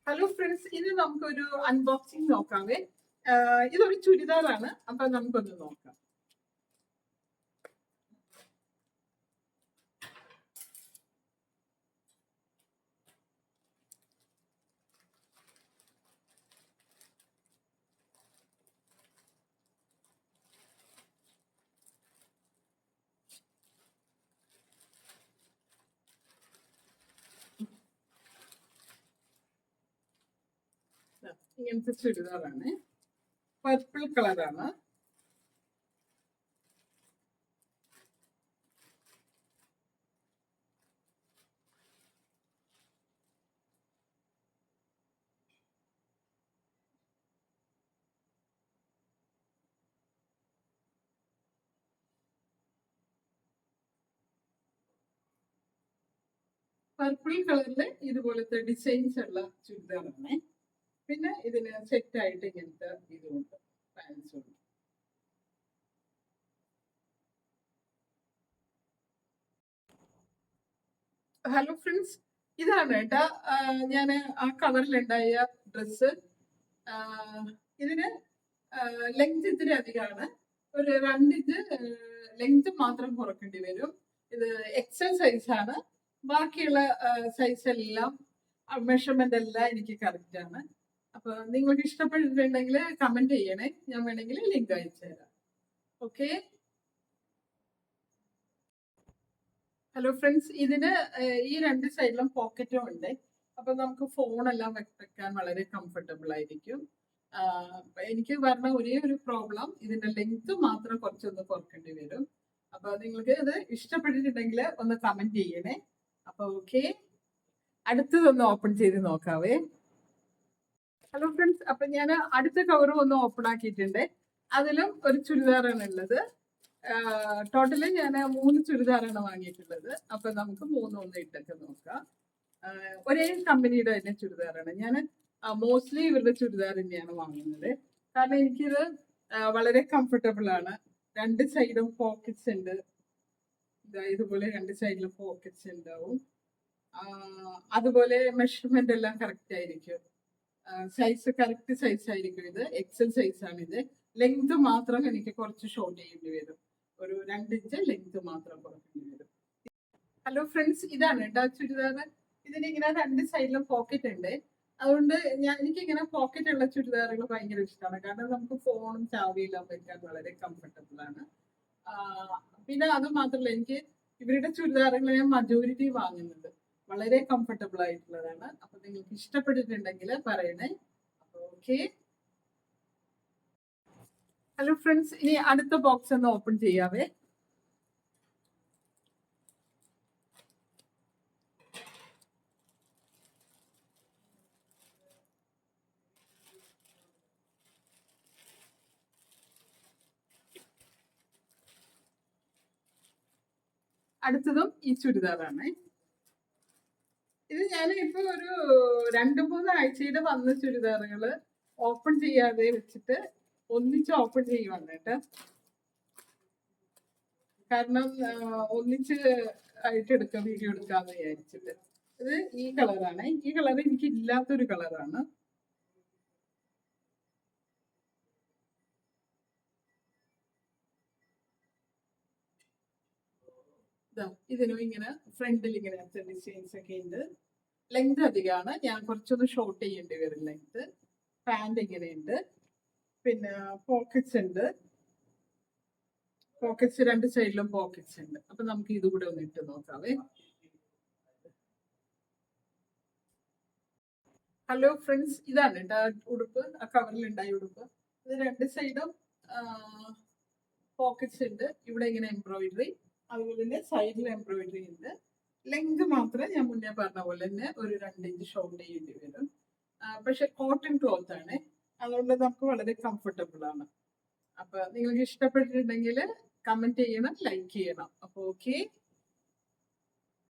Hello friends, ഇന്ന് നമുക്കൊരു unboxing നോക്കാവേ. ഇതൊരു ചുരിദാറാണ്, അപ്പൊ നമുക്കൊന്ന് നോക്കാം. ഇങ്ങനത്തെ ചുരിദാറാണ്, പർപ്പിൾ കളറാണ്. പർപ്പിൾ കളറില് ഇതുപോലത്തെ ഡിസൈൻസ് ഉള്ള ചുരിദാറാണ്. പിന്നെ ഇതിന് സെറ്റായിട്ട് ഇങ്ങനത്തെ ഇതുണ്ട്, പാൻസ് ഉണ്ട്. ഹലോ ഫ്രണ്ട്സ്, ഇതാണ് കേട്ടാ ഞാൻ ആ കവറിലുണ്ടായ ഡ്രസ്സ്. ഇതിന് ലെങ്ത് ഇത്തിരി അധികമാണ്, ഒരു 2 ഇഞ്ച് ലെങ്ത് മാത്രം കുറക്കേണ്ടി വരും. ഇത് എക്സൽ സൈസാണ്. ബാക്കിയുള്ള സൈസ് എല്ലാം മെഷർമെന്റ് എല്ലാം എനിക്ക് കറക്റ്റ് ആണ്. അപ്പൊ നിങ്ങൾക്ക് ഇഷ്ടപ്പെട്ടിട്ടുണ്ടെങ്കിൽ കമന്റ് ചെയ്യണേ, ഞാൻ വേണമെങ്കിൽ ലിങ്ക് അയച്ചു തരാം. ഓക്കെ. ഹലോ ഫ്രണ്ട്സ്, ഇതിന് ഈ 2 സൈഡിലും പോക്കറ്റും ഉണ്ട്. അപ്പൊ നമുക്ക് ഫോണെല്ലാം വെക്കാൻ വളരെ കംഫർട്ടബിൾ ആയിരിക്കും. എനിക്ക് പറഞ്ഞ ഒരേ ഒരു പ്രോബ്ലം, ഇതിന്റെ ലെങ്ത് മാത്രം കുറച്ചൊന്ന് കുറക്കേണ്ടി വരും. അപ്പൊ നിങ്ങൾക്ക് ഇത് ഇഷ്ടപ്പെട്ടിട്ടുണ്ടെങ്കിൽ ഒന്ന് കമന്റ് ചെയ്യണേ. അപ്പൊ ഓക്കെ, അടുത്തതൊന്ന് ഓപ്പൺ ചെയ്ത് നോക്കാവേ. ഹലോ ഫ്രണ്ട്സ്, അപ്പൊ ഞാൻ അടുത്ത കവറും ഒന്ന് ഓപ്പൺ ആക്കിയിട്ടുണ്ട്. അതിലും ഒരു ചുരിദാറാണ് ഉള്ളത്. ടോട്ടല് ഞാൻ 3 ചുരിദാറാണ് വാങ്ങിയിട്ടുള്ളത്. അപ്പൊ നമുക്ക് 3 ഒന്ന് ഇട്ടൊക്കെ നോക്കാം. ഒരേ കമ്പനിയുടെ തന്നെ ചുരിദാറാണ്. ഞാൻ മോസ്റ്റ്ലി ഇവരുടെ ചുരിദാർ തന്നെയാണ് വാങ്ങുന്നത്. കാരണം എനിക്കിത് വളരെ കംഫർട്ടബിൾ ആണ്. 2 സൈഡും പോക്കറ്റ്സ് ഉണ്ട്. ഇതുപോലെ 2 സൈഡിലും പോക്കറ്റ്സ് ഉണ്ടാവും. അതുപോലെ മെഷർമെന്റ് എല്ലാം കറക്റ്റ് ആയിരിക്കും. സൈസ് കറക്റ്റ് സൈസ് ആയിരിക്കും. ഇത് എക്സൽ സൈസ് ആണ്. ഇത് ലെങ്ത് മാത്രം എനിക്ക് കുറച്ച് ഷോർട്ട് ചെയ്യേണ്ടി വരും. ഒരു 2 ഇഞ്ച് ലെങ്ത് മാത്രം കുറക്കേണ്ടി വരും. ഹലോ ഫ്രണ്ട്സ്, ഇതാണ് കേട്ടോ ചുരിദാർ. ഇതിനിങ്ങനെ 2 സൈഡിലും പോക്കറ്റ് ഉണ്ട്. അതുകൊണ്ട് എനിക്കിങ്ങനെ പോക്കറ്റ് ഉള്ള ചുരിദാറുകൾ ഭയങ്കര ഇഷ്ടമാണ്. കാരണം നമുക്ക് ഫോണും ചാവിയെല്ലാം വെക്കാൻ വളരെ കംഫർട്ടബിൾ ആണ്. പിന്നെ അത് മാത്രമല്ല, എനിക്ക് ഇവരുടെ ചുരിദാറുകൾ ഞാൻ മജോറിറ്റി വാങ്ങുന്നത് വളരെ കംഫർട്ടബിൾ ആയിട്ടുള്ളതാണ്. അപ്പൊ നിങ്ങൾക്ക് ഇഷ്ടപ്പെട്ടിട്ടുണ്ടെങ്കിൽ പറയണേ. അപ്പൊ ഓക്കെ. ഹലോ ഫ്രണ്ട്സ്, ഇനി അടുത്ത ബോക്സ് ഒന്ന് ഓപ്പൺ ചെയ്യാവേ. അടുത്തതും ഈ ചുരിദാറാണ്. ഇത് ഞാൻ ഇപ്പൊ ഒരു 2-3 ആഴ്ചയുടെ വന്ന ചുരിദാറുകള് ഓപ്പൺ ചെയ്യാതെ വെച്ചിട്ട് ഒന്നിച്ച് ഓപ്പൺ ചെയ്യുവാണ് കേട്ടോ. കാരണം ഒന്നിച്ച് ആയിട്ട് എടുക്കാം, വീഡിയോ എടുക്കാന്ന് വിചാരിച്ചിട്ട്. ഇത് ഈ കളറാണ്. ഈ കളർ എനിക്ക് ഇല്ലാത്തൊരു കളറാണ്. ഇതിനും ഇങ്ങനെ ഫ്രണ്ടിൽ ഇങ്ങനെ ഡിസൈൻസ് ഒക്കെ ഉണ്ട്. ലെങ്ത് അധികമാണ്, ഞാൻ കുറച്ചൊന്ന് ഷോർട്ട് ചെയ്യേണ്ടി വരും ലെങ്ത്. പാൻറ് ഇങ്ങനെയുണ്ട്. പിന്നെ പോക്കറ്റ്സ് ഉണ്ട്. പോക്കറ്റ്സ് 2 സൈഡിലും പോക്കറ്റ്സ് ഉണ്ട്. അപ്പൊ നമുക്ക് ഇത് കൂടെ ഒന്ന് ഇട്ട് നോക്കാവേ. ഹലോ ഫ്രണ്ട്സ്, ഇതാണ് കേട്ടോ ഉടുപ്പ്. ആ കവറിലുണ്ടായ ഉടുപ്പ്. ഇത് 2 സൈഡും പോക്കറ്റ്സ് ഉണ്ട്. ഇവിടെ ഇങ്ങനെ എംബ്രോയിഡറി, അതുപോലെ തന്നെ സൈഡിൽ എംബ്രോയിഡറി ഉണ്ട്. ലെങ്ത് മാത്രം ഞാൻ മുന്നേ പറഞ്ഞ പോലെ തന്നെ ഒരു 2 ഇഞ്ച് ഷോൾഡ് ചെയ്യേണ്ടി വരും. പക്ഷെ കോട്ടൺ ക്ലോത്ത് ആണ്, അതുകൊണ്ട് നമുക്ക് വളരെ കംഫർട്ടബിൾ ആണ്. അപ്പൊ നിങ്ങൾക്ക് ഇഷ്ടപ്പെട്ടിട്ടുണ്ടെങ്കിൽ കമന്റ് ചെയ്യണം, ലൈക്ക് ചെയ്യണം. അപ്പൊ ഓക്കെ.